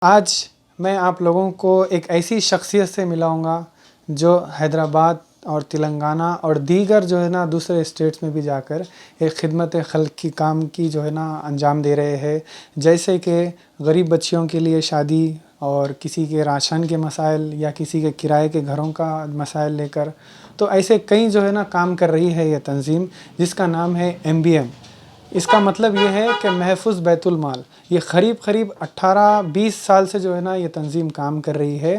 آج میں آپ لوگوں کو ایک ایسی شخصیت سے ملاؤں گا جو حیدرآباد اور تلنگانہ اور دیگر جو ہے نا دوسرے اسٹیٹس میں بھی جا کر ایک خدمت خلق کی کام کی جو ہے نا انجام دے رہے ہیں، جیسے کہ غریب بچیوں کے لیے شادی اور کسی کے راشن کے مسائل یا کسی کے کرائے کے گھروں کا مسائل لے کر، تو ایسے کئی جو ہے نا کام کر رہی ہے یہ تنظیم جس کا نام ہے MBM۔ اس کا مطلب یہ ہے کہ محفوظ بیت المال۔ یہ قریب 18-20 سال سے جو ہے نا یہ تنظیم کام کر رہی ہے۔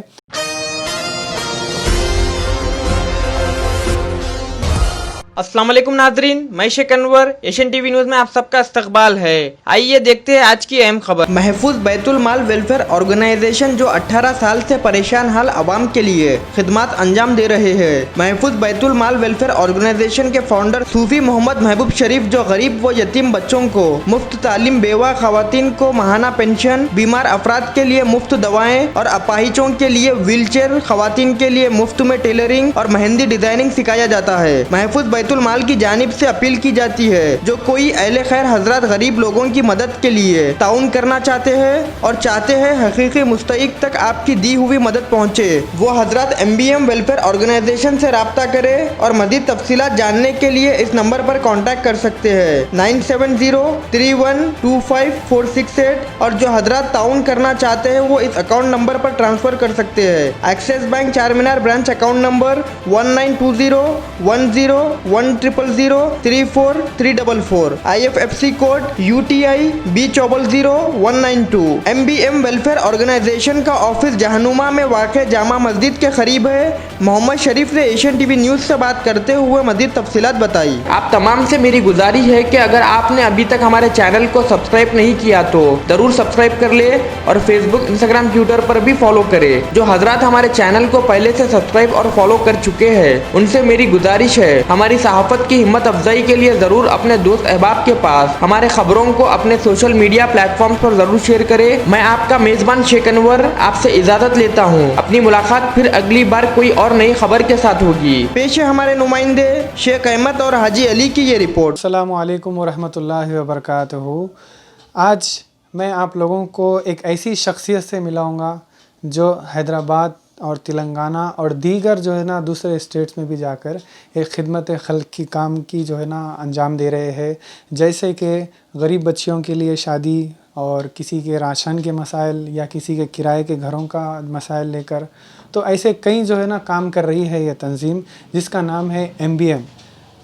السلام علیکم ناظرین، میں شیخ انور، ایشین ٹی وی نیوز میں آپ سب کا استقبال ہے۔ آئیے دیکھتے ہیں آج کی اہم خبر۔ محفوظ بیت المال ویلفیئر آرگنائزیشن جو 18 سال سے پریشان حال عوام کے لیے خدمات انجام دے رہے ہیں۔ محفوظ بیت المال ویلفیئر آرگنائزیشن کے فاؤنڈر صوفی محمد محبوب شریف جو غریب و یتیم بچوں کو مفت تعلیم، بیوہ خواتین کو ماہانہ پینشن، بیمار افراد کے لیے مفت دوائیں اور اپاہجوں کے لیے ویل چیئر، خواتین کے لیے مفت میں ٹیلرنگ اور مہندی ڈیزائننگ سکھایا جاتا ہے۔ محفوظ بیت المال کی جانب سے اپیل کی جاتی ہے جو کوئی اہل خیر حضرات غریب لوگوں کی مدد کے لیے تعاون کرنا چاہتے ہیں اور چاہتے ہیں حقیقی مستحق تک آپ کی دی ہوئی مدد پہنچے، وہ حضرات MBM ویلفیئر آرگنائزیشن سے رابطہ کرے اور مزید تفصیلات جاننے کے لیے اس نمبر پر کانٹیکٹ کر سکتے ہیں 9703125468، اور جو حضرات تعاون کرنا چاہتے ہیں وہ اس اکاؤنٹ نمبر پر ٹرانسفر کر سکتے ہیں۔ Axis bank Char Minar branch account number 192010034344، IFSC code UTI B00192۔ MBM welfare organisation کا آفس جہنما میں واقع جامع مسجد کے قریب ہے۔ محمد شریف نے ایشین ٹی وی نیوز سے بات کرتے ہوئے مزید تفصیلات بتائی۔ آپ تمام سے میری گزارش ہے کہ اگر آپ نے ابھی تک ہمارے چینل کو سبسکرائب نہیں کیا تو ضرور سبسکرائب کر لے اور فیس بک، انسٹاگرام، ٹویٹر پر بھی فالو کرے۔ جو حضرات ہمارے چینل کو پہلے سے سبسکرائب اور فالو کر چکے ہیں ان سے میری گزارش ہے ہماری صحافت کی ہمت افزائی کے لیے ضرور اپنے دوست احباب کے پاس ہمارے خبروں کو اپنے سوشل میڈیا پلیٹ فارمز پر ضرور شیئر کرے۔ میں آپ کا میزبان شیخ انور آپ سے اجازت لیتا ہوں۔ اپنی ملاقات پھر اگلی بار کوئی اور نئی خبر کے ساتھ ہوگی۔ پیش ہے ہمارے نمائندے شیخ احمد اور حاجی علی کی یہ رپورٹ۔ السلام علیکم ورحمۃ اللہ وبرکاتہ۔ آج میں آپ لوگوں کو ایک ایسی شخصیت سے ملاؤں گا جو حیدرآباد اور تلنگانہ اور دیگر جو ہے نا دوسرے اسٹیٹس میں بھی جا کر ایک خدمت خلق کی کام کی جو ہے نا انجام دے رہے ہیں، جیسے کہ غریب بچیوں کے لیے شادی اور کسی کے راشن کے مسائل یا کسی کے کرائے کے گھروں کا مسائل لے کر، تو ایسے کئی جو ہے نا کام کر رہی ہے یہ تنظیم جس کا نام ہے MBM۔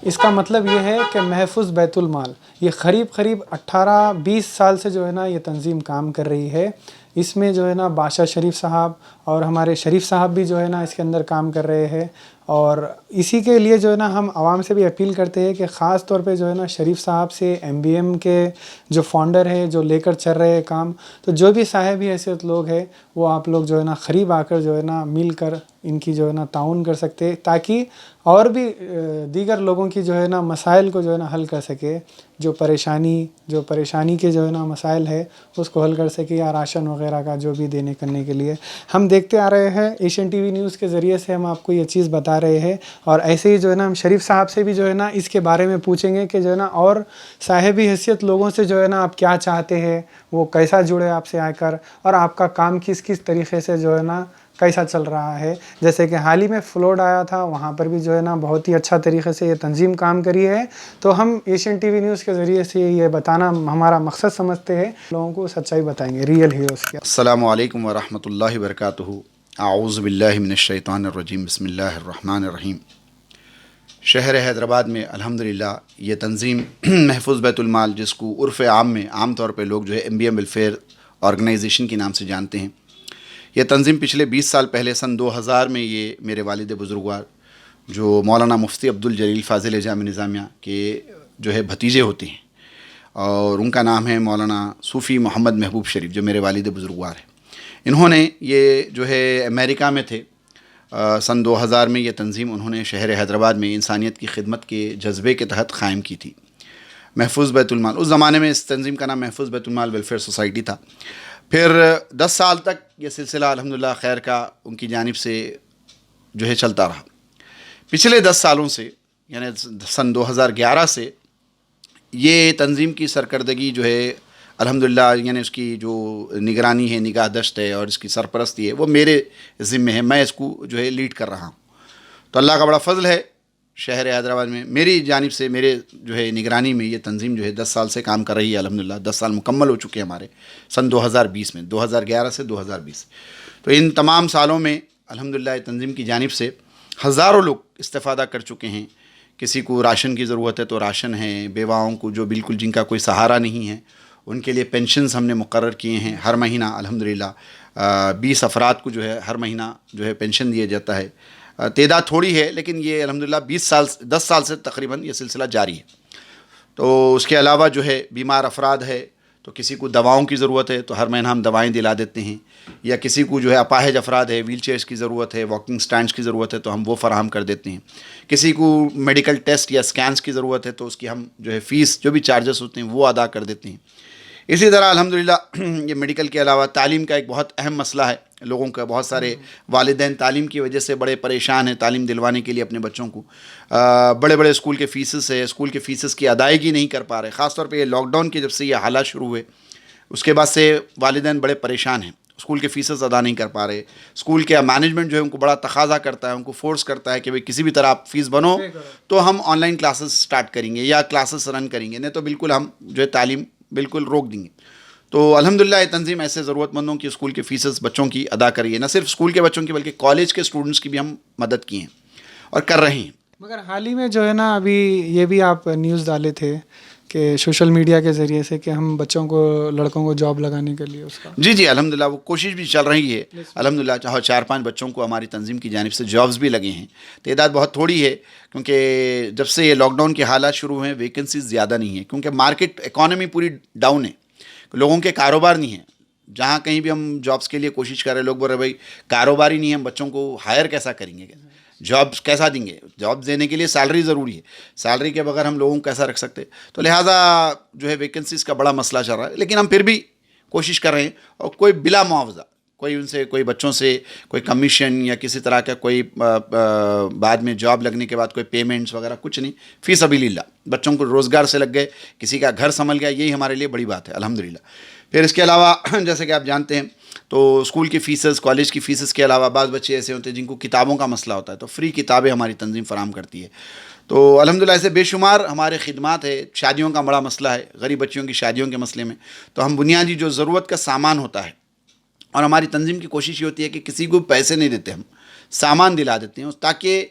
اس کا مطلب یہ ہے کہ محفوظ بیت المال۔ یہ قریب 18-20 سال سے جو ہے نا یہ تنظیم کام کر رہی ہے۔ اس میں جو ہے نا بادشاہ شریف صاحب اور ہمارے شریف صاحب بھی جو ہے نا اس کے اندر کام کر رہے ہیں، اور اسی کے لیے جو ہے نا ہم عوام سے بھی اپیل کرتے ہیں کہ خاص طور پہ جو ہے نا شریف صاحب سے MBM کے جو فاؤنڈر ہے جو لے کر چل رہے ہیں کام، تو جو بھی صاحب حیثیت لوگ ہیں وہ آپ لوگ جو ہے نا قریب آ کر جو ہے نا مل کر ان کی جو ہے نا تعاون کر سکتے ہیں تاکہ اور بھی دیگر لوگوں کی جو ہے نا مسائل کو جو ہے نا حل کر سکے، جو پریشانی کے جو ہے نا مسائل ہے اس کو حل کر سکے، یا راشن وغیرہ کا جو بھی دینے کرنے کے لیے ہم دیکھتے آ رہے ہیں۔ ایشین ٹی وی نیوز کے ذریعے سے ہم آپ کو یہ چیز بتا رہے ہیں، اور ایسے ہی جو ہے نا ہم شریف صاحب سے بھی جو ہے نا اس کے بارے میں پوچھیں گے کہ جو ہے نا اور صاحب حیثیت لوگوں سے جو ہے نا آپ کیا چاہتے ہیں، وہ کیسا جڑے آپ سے آ کر، اور آپ کا کام کس طریقے سے جو ہے نا کیسا چل رہا ہے۔ جیسے کہ حال ہی میں فلوڈ آیا تھا، وہاں پر بھی جو ہے نا بہت ہی اچھا طریقے سے یہ تنظیم کام کری ہے، تو ہم ایشین ٹی وی نیوز کے ذریعے سے یہ بتانا ہمارا مقصد سمجھتے ہیں، لوگوں کو سچائی بتائیں گے، ریئل ہیروز کی۔ السلام علیکم ورحمۃ اللہ وبرکاتہ۔ اعوذ باللہ من الشیطان الرجیم، بسم اللہ الرحمن الرحیم۔ شہر حیدرآباد میں الحمدللہ یہ تنظیم محفوظ بیت المال، جس کو عرف عام میں عام طور پہ لوگ جو ہے MBM ویلفیئر آرگنائزیشن کے نام سے جانتے ہیں، یہ تنظیم پچھلے 20 سال پہلے سن 2000 میں یہ میرے والد بزرگوار جو مولانا مفتی عبدالجلیل فاضل جامع نظامیہ کے جو ہے بھتیجے ہوتے ہیں، اور ان کا نام ہے مولانا صوفی محمد محبوب شریف جو میرے والد بزرگوار ہیں، انہوں نے یہ جو ہے امریکہ میں تھے سن 2000 میں یہ تنظیم انہوں نے شہر حیدرآباد میں انسانیت کی خدمت کے جذبے کے تحت قائم کی تھی، محفوظ بیت المال۔ اس زمانے میں اس تنظیم کا نام محفوظ بیت المال ویلفیئر سوسائٹی تھا۔ پھر 10 سال تک یہ سلسلہ الحمدللہ خیر کا ان کی جانب سے جو ہے چلتا رہا۔ پچھلے 10 سالوں سے یعنی سن 2011 سے یہ تنظیم کی سرکردگی جو ہے الحمدللہ یعنی اس کی جو نگرانی ہے، نگاہ داشت ہے اور اس کی سرپرستی ہے وہ میرے ذمہ ہے، میں اس کو جو ہے لیڈ کر رہا ہوں. تو اللہ کا بڑا فضل ہے، شہر حیدرآباد میں میری جانب سے میرے جو ہے نگرانی میں یہ تنظیم جو ہے 10 سال سے کام کر رہی ہے. الحمدللہ 10 سال مکمل ہو چکے ہیں ہمارے سن 2020 میں، 2011 سے 2020. تو ان تمام سالوں میں الحمدللہ تنظیم کی جانب سے ہزاروں لوگ استفادہ کر چکے ہیں. کسی کو راشن کی ضرورت ہے تو راشن ہے، بیواؤں کو جو بالکل جن کا کوئی سہارا نہیں ہے ان کے لیے پینشنز ہم نے مقرر کیے ہیں. ہر مہینہ الحمدللہ 20 افراد کو جو ہے ہر مہینہ جو ہے پینشن دیا جاتا ہے. تعداد تھوڑی ہے لیکن یہ الحمدللہ 10 سال سے تقریباً یہ سلسلہ جاری ہے. تو اس کے علاوہ جو ہے بیمار افراد ہے تو کسی کو دواؤں کی ضرورت ہے تو ہر مہینہ ہم دوائیں دلا دیتے ہیں، یا کسی کو جو ہے اپاہج افراد ہے، ویل چیئرس کی ضرورت ہے، واکنگ سٹینڈس کی ضرورت ہے تو ہم وہ فراہم کر دیتے ہیں. کسی کو میڈیکل ٹیسٹ یا سکینز کی ضرورت ہے تو اس کی ہم جو ہے فیس جو بھی چارجز ہوتے ہیں وہ ادا کر دیتے ہیں. اسی طرح الحمدللہ یہ میڈیکل کے علاوہ تعلیم کا ایک بہت اہم مسئلہ ہے. لوگوں کا بہت سارے والدین تعلیم کی وجہ سے بڑے پریشان ہیں تعلیم دلوانے کے لیے اپنے بچوں کو. بڑے بڑے اسکول کے فیسز ہے، اسکول کے فیسز کی ادائیگی نہیں کر پا رہے. خاص طور پہ یہ لاک ڈاؤن کے جب سے یہ حالات شروع ہوئے اس کے بعد سے والدین بڑے پریشان ہیں، اسکول کے فیسز ادا نہیں کر پا رہے. اسکول کے مینجمنٹ جو ہے ان کو بڑا تقاضا کرتا ہے، ان کو فورس کرتا ہے کہ بھئی کسی بھی طرح آپ فیس بنو تو ہم آن لائن کلاسز سٹارٹ کریں گے یا کلاسز رن کریں گے، نہیں تو بالکل ہم جو ہے تعلیم بالکل روک دیں گے. تو الحمدللہ یہ تنظیم ایسے ضرورت مندوں کی اسکول کے فیسز بچوں کی ادا کر رہی ہے. نہ صرف اسکول کے بچوں کی بلکہ کالج کے اسٹوڈنٹس کی بھی ہم مدد کی ہیں اور کر رہے ہیں. مگر حال ہی میں جو ہے نا ابھی یہ بھی آپ نیوز ڈالے تھے کہ سوشل میڈیا کے ذریعے سے کہ ہم بچوں کو لڑکوں کو جاب لگانے کے لیے اس کا جی الحمدللہ وہ کوشش بھی چل رہی ہے. الحمدللہ 4-5 بچوں کو ہماری تنظیم کی جانب سے جابز بھی لگے ہیں. تعداد بہت تھوڑی ہے کیونکہ جب سے یہ لاک ڈاؤن کے حالات شروع ہوئے ہیں ویکنسیز زیادہ نہیں ہیں کیونکہ مارکیٹ اکانومی پوری ڈاؤن ہے، لوگوں کے کاروبار نہیں ہیں. جہاں کہیں بھی ہم جابس کے لیے کوشش کر رہے ہیں لوگ بول رہے بھائی کاروبار ہی نہیں ہے، ہم بچوں کو ہائر کیسا کریں گے، جابس کیسا دیں گے؟ جاب دینے کے لیے سیلری ضروری ہے، سیلری کے بغیر ہم لوگوں کو کیسا رکھ سکتے؟ تو لہٰذا جو ہے ویکنسیز کا بڑا مسئلہ چل رہا ہے. لیکن ہم پھر بھی کوشش کر رہے ہیں اور کوئی بلا معاوضہ کوئی ان سے کوئی بچوں سے کوئی کمیشن یا کسی طرح کا کوئی بعد میں جاب لگنے کے بعد کوئی پیمنٹس وغیرہ کچھ نہیں. فی سبیل اللہ بچوں کو روزگار سے لگ گئے، کسی کا گھر سنبھل گیا، یہی ہمارے لیے بڑی بات ہے الحمدللہ. پھر اس کے علاوہ جیسے کہ آپ جانتے ہیں تو اسکول کی فیسز، کالج کی فیسز کے علاوہ بعض بچے ایسے ہوتے ہیں جن کو کتابوں کا مسئلہ ہوتا ہے تو فری کتابیں ہماری تنظیم فراہم کرتی ہے. تو الحمدللہ ایسے بے شمار ہمارے خدمات ہے. شادیوں کا بڑا مسئلہ ہے، غریب بچیوں کی شادیوں کے مسئلے میں تو ہم بنیادی جو ضرورت کا سامان ہوتا ہے، اور ہماری تنظیم کی کوشش یہ ہوتی ہے کہ کسی کو پیسے نہیں دیتے، ہم سامان دلا دیتے ہیں. تاکہ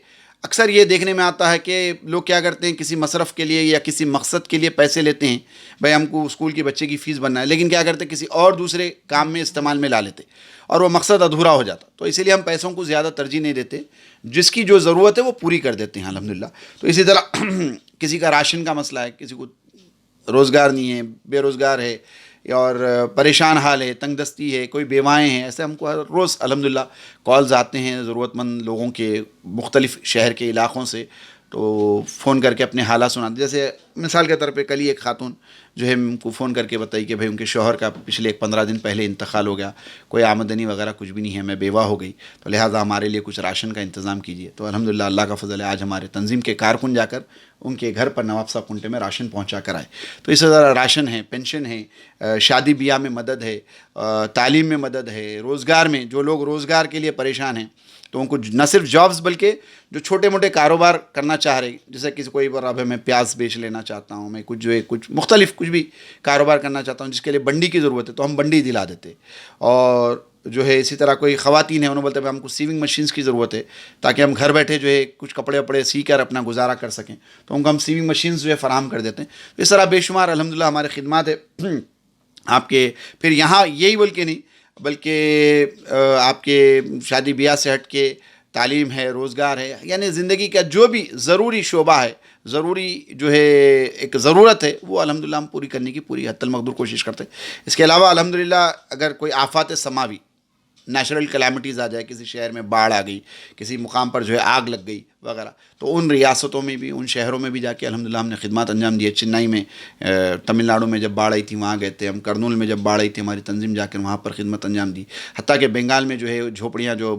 اکثر یہ دیکھنے میں آتا ہے کہ لوگ کیا کرتے ہیں کسی مصرف کے لیے یا کسی مقصد کے لیے پیسے لیتے ہیں، بھائی ہم کو اسکول کے بچے کی فیس بننا ہے، لیکن کیا کرتے ہیں کسی اور دوسرے کام میں استعمال میں لا لیتے اور وہ مقصد ادھورا ہو جاتا. تو اسی لیے ہم پیسوں کو زیادہ ترجیح نہیں دیتے، جس کی جو ضرورت ہے وہ پوری کر دیتے ہیں الحمدللہ. تو اسی طرح کسی کا راشن کا مسئلہ ہے، کسی کو روزگار نہیں ہے، بے روزگار ہے اور پریشان حال ہے، تنگ دستی ہے، کوئی بیوائیں ہیں، ایسے ہم کو ہر روز الحمدللہ کالز آتے ہیں ضرورت مند لوگوں کے مختلف شہر کے علاقوں سے. تو فون کر کے اپنے حالات سناتے. جیسے مثال کے طور پہ کل ہی ایک خاتون جو ہے ہم کو فون کر کے بتائی کہ بھائی ان کے شوہر کا پچھلے 15 دن پہلے انتقال ہو گیا، کوئی آمدنی وغیرہ کچھ بھی نہیں ہے، میں بیوہ ہو گئی، تو لہٰذا ہمارے لیے کچھ راشن کا انتظام کیجیے. تو الحمدللہ اللہ کا فضل ہے، آج ہمارے تنظیم کے کارکن جا کر ان کے گھر پر نواب صاحب کنٹے میں راشن پہنچا کر آئے. تو اس طرح راشن ہے، پینشن ہے، شادی بیاہ میں مدد ہے، تعلیم میں مدد ہے، روزگار میں جو لوگ روزگار کے لیے پریشان ہیں تو ان کو نہ صرف جابز بلکہ جو چھوٹے موٹے کاروبار کرنا چاہ رہے، جیسے کسی کوئی اب میں پیاز بیچ لینا چاہتا ہوں، میں کچھ جو ہے کچھ مختلف کچھ بھی کاروبار کرنا چاہتا ہوں جس کے لیے بنڈی کی ضرورت ہے تو ہم بنڈی دلا دیتے. اور جو ہے اسی طرح کوئی خواتین ہیں انہوں بولتے ہیں ہم کو سیونگ مشینز کی ضرورت ہے تاکہ ہم گھر بیٹھے جو ہے کچھ کپڑے وپڑے سی کر اپنا گزارا کر سکیں، تو ان کو ہم سیونگ مشینز جو ہے فراہم کر دیتے ہیں. اس طرح بے شمار الحمدللہ ہمارے خدمات ہے آپ کے. پھر یہاں یہی بول کے نہیں بلکہ آپ کے شادی بیاہ سے ہٹ کے تعلیم ہے، روزگار ہے، یعنی زندگی کا جو بھی ضروری شعبہ ہے، ضروری جو ہے ایک ضرورت ہے وہ الحمدللہ ہم پوری کرنے کی پوری حد المقدور کوشش کرتے ہیں. اس کے علاوہ الحمدللہ اگر کوئی آفات سماوی نیچرل کلیمٹیز آ جائے، کسی شہر میں باڑھ آ گئی، کسی مقام پر جو ہے آگ لگ گئی وغیرہ، تو ان ریاستوں میں بھی ان شہروں میں بھی جا کے الحمدللہ ہم نے خدمات انجام دی ہے. چنئی میں تمل ناڈو میں جب باڑھ آئی تھی وہاں گئے تھے ہم. کرنول میں جب باڑھ آئی تھی ہماری تنظیم جا کر وہاں پر خدمت انجام دی. حتیٰ کہ بنگال میں جو ہے جھوپڑیاں جو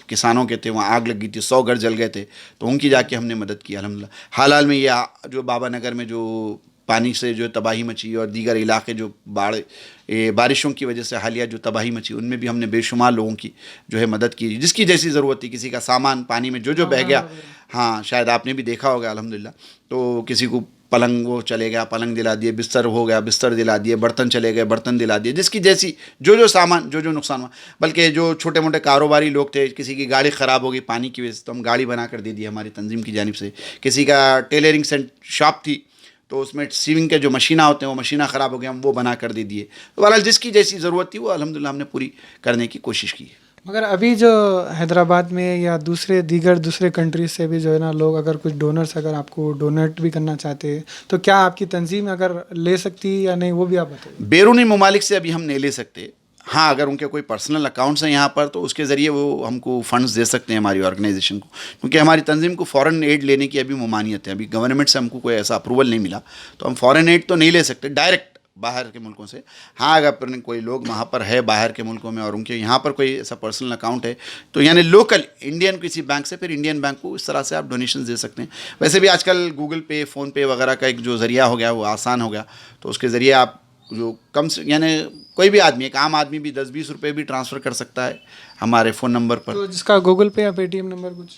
کسانوں کے تھے وہاں آگ لگ گئی تھی، 100 گھر جل گئے تھے تو ان کی جا کے ہم نے مدد کی الحمدللہ. حال حال میں یہ جو بابا نگر میں جو پانی سے جو تباہی مچی اور دیگر علاقے جو بارشوں کی وجہ سے حالیہ جو تباہی مچی ان میں بھی ہم نے بے شمار لوگوں کی جو ہے مدد کی، جس کی جیسی ضرورت تھی. کسی کا سامان پانی میں جو بہہ گیا، ہاں شاید آپ نے بھی دیکھا ہوگا الحمدللہ. تو کسی کو پلنگ وہ چلے گیا، پلنگ دلا دیے، بستر ہو گیا بستر دلا دیے، برتن چلے گئے برتن دلا دیے، جس کی جیسی جو سامان جو نقصان ہوا. بلکہ جو چھوٹے موٹے کاروباری لوگ تھے، کسی کی گاڑی خراب ہو گئی پانی کی وجہ سے تو ہم گاڑی بنا کر دے دی ہماری تنظیم کی جانب سے. کسی کا ٹیلرنگ شاپ تھی تو اس میں سیونگ کے جو مشینہ ہوتے ہیں وہ مشینہ خراب ہو گئے، ہم وہ بنا کر دے دیے. تو بہرحال جس کی جیسی ضرورت تھی وہ الحمدللہ ہم نے پوری کرنے کی کوشش کی. مگر ابھی جو حیدرآباد میں یا دوسرے کنٹریز سے بھی جو ہے نا لوگ اگر کچھ ڈونرز اگر آپ کو ڈونیٹ بھی کرنا چاہتے ہیں تو کیا آپ کی تنظیم اگر لے سکتی ہے یا نہیں، وہ بھی آپ بتائیے. بیرونی ممالک سے ابھی ہم نہیں لے سکتے. ہاں اگر ان کے کوئی پرسنل اکاؤنٹس ہیں یہاں پر تو اس کے ذریعے وہ ہم کو فنڈز دے سکتے ہیں ہماری آرگنائزیشن کو، کیونکہ ہماری تنظیم کو فورن ایڈ لینے کی ابھی ممانعت ہے. ابھی گورنمنٹ سے ہم کو کوئی ایسا اپروول نہیں ملا تو ہم فورن ایڈ تو نہیں لے سکتے ڈائریکٹ باہر کے ملکوں سے. ہاں اگر کوئی لوگ وہاں پر ہے باہر کے ملکوں میں اور ان کے یہاں پر کوئی ایسا پرسنل اکاؤنٹ ہے تو یعنی لوکل انڈین کسی بینک سے، پھر انڈین بینک کو اس طرح سے آپ ڈونیشنز دے سکتے ہیں. ویسے بھی آج کل گوگل پے، فون پے وغیرہ کا ایک جو ذریعہ ہو گیا وہ آسان ہو گیا، تو اس کے ذریعے آپ جو کم سے یعنی کوئی بھی آدمی، ایک عام آدمی بھی 10-20 روپے بھی ٹرانسفر کر سکتا ہے ہمارے فون نمبر پر. تو جس کا گوگل پے یا پے ٹی ایم نمبر کچھ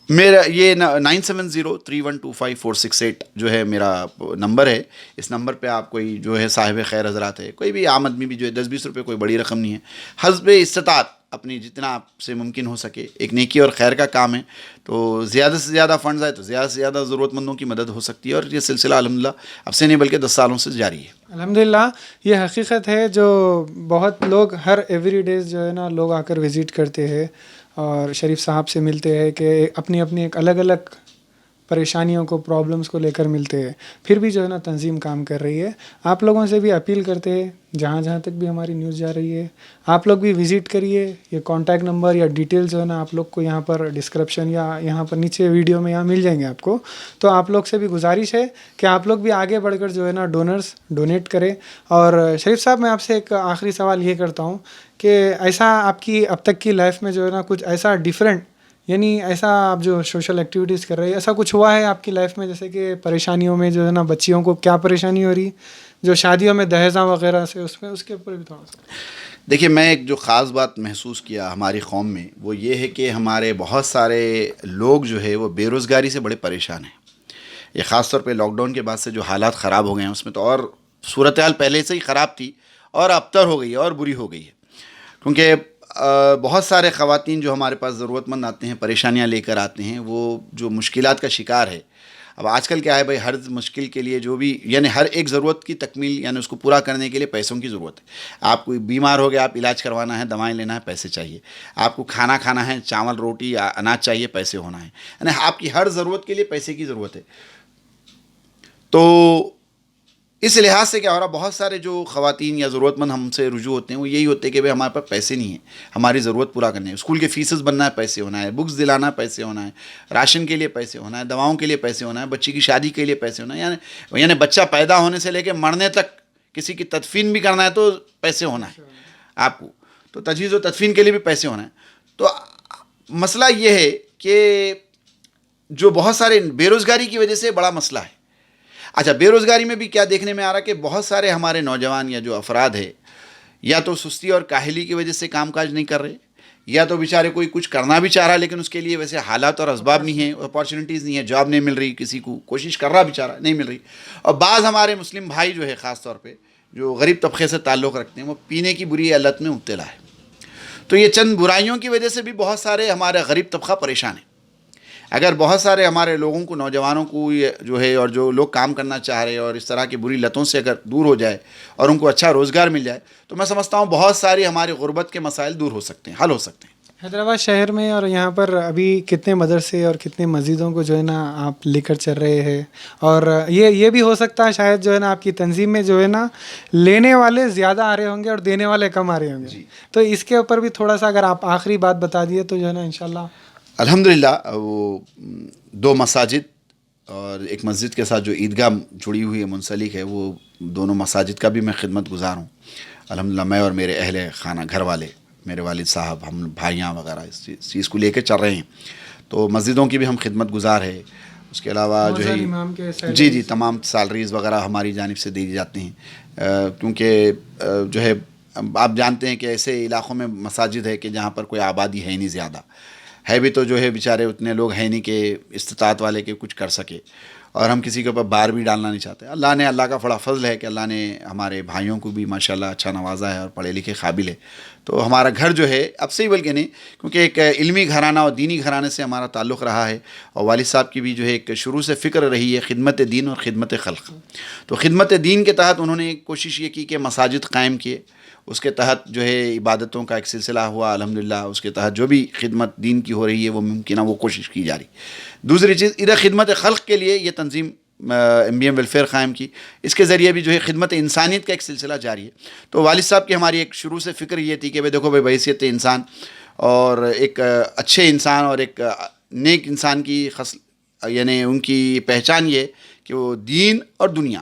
میرا یہ 9703125468 جو ہے میرا نمبر ہے. اس نمبر پہ آپ کوئی جو ہے صاحب خیر حضرات ہے، کوئی بھی عام آدمی بھی جو ہے 10-20 روپے کوئی بڑی رقم نہیں ہے، حسب استطاعت اپنی جتنا آپ سے ممکن ہو سکے. ایک نیکی اور خیر کا کام ہے تو زیادہ سے زیادہ فنڈز آئے تو زیادہ سے زیادہ ضرورت مندوں کی مدد ہو سکتی ہے، اور یہ سلسلہ الحمدللہ اب سے نہیں بلکہ 10 سالوں سے جاری ہے. الحمدللہ. یہ حقیقت ہے جو بہت لوگ ہر ایوری ڈیز جو ہے نا لوگ آ کر وزٹ کرتے ہیں اور شریف صاحب سے ملتے ہیں کہ اپنی ایک الگ الگ پریشانیوں کو، پرابلمس کو لے کر ملتے ہیں، پھر بھی جو ہے نا تنظیم کام کر رہی ہے. آپ لوگوں سے بھی اپیل کرتے ہیں جہاں تک بھی ہماری نیوز جا رہی ہے آپ لوگ بھی وزٹ کریے. یہ کانٹیکٹ نمبر یا ڈیٹیل جو ہے نا آپ لوگ کو یہاں پر ڈسکرپشن یا یہاں پر نیچے ویڈیو میں یہاں مل جائیں گے آپ کو. تو آپ لوگ سے بھی گزارش ہے کہ آپ لوگ بھی آگے بڑھ کر جو ہے نا ڈونیٹ کریں. اور شریف صاحب میں آپ سے ایک آخری سوال یہ کرتا ہوں کہ ایسا آپ کی اب تک کی لائف میں جو ہے نا کچھ ایسا ڈیفرنٹ، یعنی ایسا آپ جو سوشل ایکٹیویٹیز کر رہے ہیں ایسا کچھ ہوا ہے آپ کی لائف میں، جیسے کہ پریشانیوں میں جو ہے نا بچیوں کو کیا پریشانی ہو رہی، جو شادیوں میں دہیزاں وغیرہ سے اس کے اوپر بھی تھوڑا سا. دیکھیے میں ایک جو خاص بات محسوس کیا ہماری قوم میں وہ یہ ہے کہ ہمارے بہت سارے لوگ جو ہے وہ بے روزگاری سے بڑے پریشان ہیں. یہ خاص طور پہ لاک ڈاؤن کے بعد سے جو حالات خراب ہو گئے ہیں اس میں تو اور صورتحال پہلے سے ہی خراب تھی اور ابتر ہو گئی ہے اور بری ہو گئی ہے. کیونکہ بہت سارے خواتین جو ہمارے پاس ضرورت مند آتے ہیں، پریشانیاں لے کر آتے ہیں، وہ جو مشکلات کا شکار ہے. اب آج کل کیا ہے بھائی، ہر مشکل کے لیے جو بھی یعنی ہر ایک ضرورت کی تکمیل یعنی اس کو پورا کرنے کے لیے پیسوں کی ضرورت ہے. آپ کوئی بیمار ہو گیا، آپ علاج کروانا ہے، دوائیں لینا ہے، پیسے چاہیے. آپ کو کھانا کھانا ہے، چاول روٹی یا اناج چاہیے، پیسے ہونا ہے. یعنی آپ کی ہر ضرورت کے لیے پیسے کی ضرورت ہے. تو اس لحاظ سے کیا ہو رہا، بہت سارے جو خواتین یا ضرورت مند ہم سے رجوع ہوتے ہیں وہ یہی ہوتے ہیں کہ بھائی ہمارے پاس پیسے نہیں ہیں، ہماری ضرورت پورا کرنے ہے. اسکول کے فیسز بننا ہے، پیسے ہونا ہے. بکس دلانا ہے، پیسے ہونا ہے. راشن کے لیے پیسے ہونا ہے. دواؤں کے لیے پیسے ہونا ہے. بچی کی شادی کے لیے پیسے ہونا ہے. یعنی بچہ پیدا ہونے سے لے کے مرنے تک کسی کی تدفین بھی کرنا ہے تو پیسے ہونا ہے آپ کو. تو تجہیز و تدفین کے لیے بھی پیسے ہونا ہے. تو مسئلہ یہ ہے کہ جو بہت سارے بے روزگاری کی وجہ سے بڑا مسئلہ ہے. اچھا، بے روزگاری میں بھی کیا دیکھنے میں آ رہا کہ بہت سارے ہمارے نوجوان یا جو افراد ہے یا تو سستی اور کاہلی کی وجہ سے کام کاج نہیں کر رہے، یا تو بیچارے کوئی کچھ کرنا بھی چاہ رہا لیکن اس کے لیے ویسے حالات اور اسباب نہیں ہیں، اپارچونیٹیز نہیں ہیں، جاب نہیں مل رہی، کسی کو کوشش کر رہا بیچارہ نہیں مل رہی. اور بعض ہمارے مسلم بھائی جو ہے خاص طور پہ جو غریب طبقے سے تعلق رکھتے ہیں وہ پینے کی بری علت میں مبتلا ہے. تو یہ چند برائیوں کی وجہ سے بھی بہت سارے ہمارے غریب طبقہ پریشان ہے. اگر بہت سارے ہمارے لوگوں کو، نوجوانوں کو یہ جو ہے اور جو لوگ کام کرنا چاہ رہے ہیں اور اس طرح کی بری لتوں سے اگر دور ہو جائے اور ان کو اچھا روزگار مل جائے تو میں سمجھتا ہوں بہت ساری ہماری غربت کے مسائل دور ہو سکتے ہیں، حل ہو سکتے ہیں. حیدرآباد شہر میں اور یہاں پر ابھی کتنے مدرسے اور کتنے مسجدوں کو جو ہے نا آپ لے کر چل رہے ہیں، اور یہ بھی ہو سکتا ہے شاید جو ہے نا آپ کی تنظیم میں جو ہے نا لینے والے زیادہ آ رہے ہوں گے اور دینے والے کم آ رہے ہوں گے. تو اس کے اوپر بھی تھوڑا سا اگر آپ آخری بات بتا دیے تو جو ہے نا انشاءاللہ. الحمدللہ وہ 2 مساجد اور ایک مسجد کے ساتھ جو عیدگاہ جڑی ہوئی ہے، منسلک ہے، وہ دونوں مساجد کا بھی میں خدمت گزار ہوں. الحمدللہ میں اور میرے اہل خانہ، گھر والے، میرے والد صاحب، ہم بھائیاں وغیرہ اس چیز کو لے کے چل رہے ہیں. تو مسجدوں کی بھی ہم خدمت گزار ہے. اس کے علاوہ جو ہے امام کے جی تمام سیلریز وغیرہ ہماری جانب سے دی جاتی ہیں، کیونکہ جو ہے آپ جانتے ہیں کہ ایسے علاقوں میں مساجد ہے کہ جہاں پر کوئی آبادی ہے نہیں زیادہ، ہے بھی تو جو ہے بیچارے اتنے لوگ ہیں نہیں کہ استطاعت والے کے کچھ کر سکے، اور ہم کسی کے اوپر بار بھی ڈالنا نہیں چاہتے۔ اللہ کا بڑا فضل ہے کہ اللہ نے ہمارے بھائیوں کو بھی ماشاءاللہ اچھا نوازا ہے اور پڑھے لکھے قابل ہے، تو ہمارا گھر جو ہے اب سے ہی بلکہ نہیں، کیونکہ ایک علمی گھرانہ اور دینی گھرانے سے ہمارا تعلق رہا ہے، اور والد صاحب کی بھی جو ہے ایک شروع سے فکر رہی ہے خدمت دین اور خدمت خلق۔ تو خدمت دین کے تحت انہوں نے کوشش یہ کی کہ مساجد قائم کیے، اس کے تحت جو ہے عبادتوں کا ایک سلسلہ ہوا الحمدللہ، اس کے تحت جو بھی خدمت دین کی ہو رہی ہے وہ ممکنہ وہ کوشش کی جا رہی۔ دوسری چیز ادھر خدمت خلق کے لیے یہ تنظیم MBM ویلفیئر قائم کی، اس کے ذریعے بھی جو ہے خدمت انسانیت کا ایک سلسلہ جاری ہے۔ تو والد صاحب کی ہماری ایک شروع سے فکر یہ تھی کہ دیکھو بحیثیت انسان اور ایک اچھے انسان اور ایک نیک انسان کی یعنی ان کی پہچان یہ کہ وہ دین اور دنیا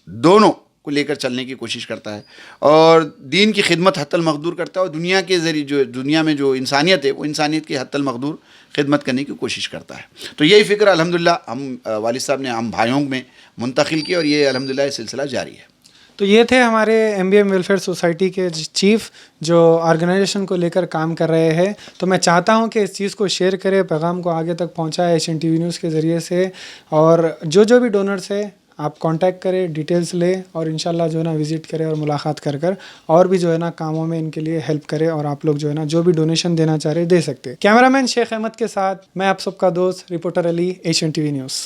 دونوں کو لے کر چلنے کی کوشش کرتا ہے، اور دین کی خدمت حتی المقدور کرتا ہے، اور دنیا کے ذریعے جو دنیا میں جو انسانیت ہے وہ انسانیت کی حتی المقدور خدمت کرنے کی کوشش کرتا ہے۔ تو یہی فکر الحمدللہ ہم والد صاحب نے ہم بھائیوں میں منتقل کی، اور یہ الحمدللہ یہ سلسلہ جاری ہے۔ تو یہ تھے ہمارے MBM ویلفیئر سوسائٹی کے چیف جو آرگنائزیشن کو لے کر کام کر رہے ہیں۔ تو میں چاہتا ہوں کہ اس چیز کو شیئر کرے، پیغام کو آگے تک پہنچائے ایشین ٹی وی نیوز کے ذریعے سے، اور جو بھی ڈونرز ہے آپ کانٹیکٹ کریں، ڈیٹیلز لیں، اور انشاءاللہ جو ہے نا وزٹ کریں اور ملاقات کر اور بھی جو ہے نا کاموں میں ان کے لیے ہیلپ کریں، اور آپ لوگ جو ہے نا جو بھی ڈونیشن دینا چاہ رہے دے سکتے۔ کیمرامین شیخ احمد کے ساتھ میں آپ سب کا دوست reporter Ali, Asian T V news.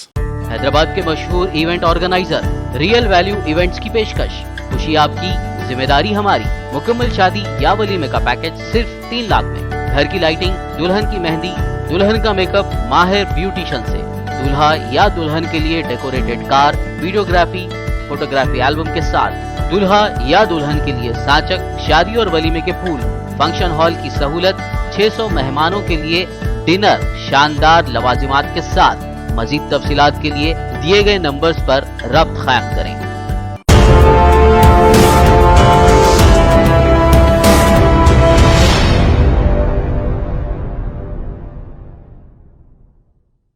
Hyderabad کے مشہور event organiser Real Value Events کی پیشکش، خوشی آپ کی ذمہ داری ہماری، مکمل شادی یا ولیمے کا پیکج صرف 3 لاکھ میں، گھر کی لائٹنگ، دلہن کی مہندی، دلہن کا میک اپ ماہر بیوٹیشن سے، دولہا یا دلہن کے لیے ڈیکوریٹڈ کار، ویڈیوگرافی، فوٹوگرافی البم کے ساتھ، دولہا یا دلہن کے لیے سانچک، شادی اور ولیمے کے پھول، فنکشن ہال کی سہولت، 600 مہمانوں کے لیے ڈنر، شاندار لوازمات کے ساتھ۔ مزید تفصیلات کے لیے دیے گئے نمبرز پر رابطہ قائم کریں۔